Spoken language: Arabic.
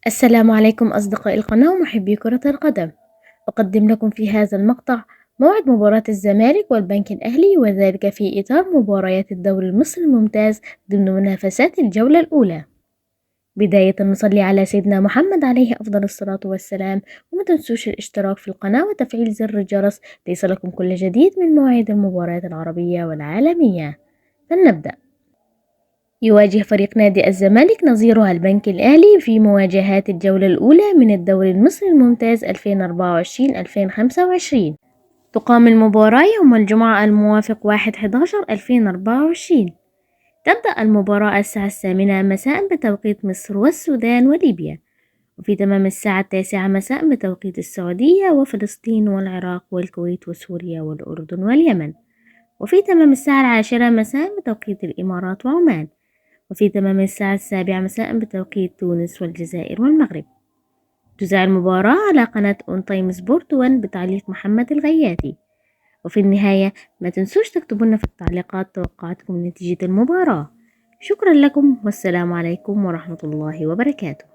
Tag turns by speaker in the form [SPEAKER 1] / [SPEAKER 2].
[SPEAKER 1] السلام عليكم أصدقائي القناة ومحبي كرة القدم. أقدم لكم في هذا المقطع موعد مباراة الزمالك والبنك الأهلي، وذلك في إطار مباريات الدوري المصري الممتاز ضمن منافسات الجولة الأولى. بداية نصلي على سيدنا محمد عليه أفضل الصلاة والسلام، وما تنسوش الاشتراك في القناة وتفعيل زر الجرس ليصلكم كل جديد من مواعيد المباريات العربية والعالمية. فلنبدأ. يواجه فريق نادي الزمالك نظيره البنك الأهلي في مواجهات الجولة الأولى من الدوري المصري الممتاز 2024-2025. تقام المباراة يوم الجمعة الموافق 1/11/2024. تبدأ المباراة الساعة 8 مساء بتوقيت مصر والسودان وليبيا، وفي تمام الساعة 9 مساء بتوقيت السعودية وفلسطين والعراق والكويت وسوريا والأردن واليمن، وفي تمام الساعة 10 مساء بتوقيت الإمارات وعمان، وفي تمام الساعة 7 مساء بتوقيت تونس والجزائر والمغرب. تذاع المباراة على قناة أون تايم سبورت 1 بتعليق محمد الغياتي. وفي النهاية ما تنسوش تكتبوا في التعليقات توقعاتكم لنتيجة المباراة. شكرا لكم والسلام عليكم ورحمة الله وبركاته.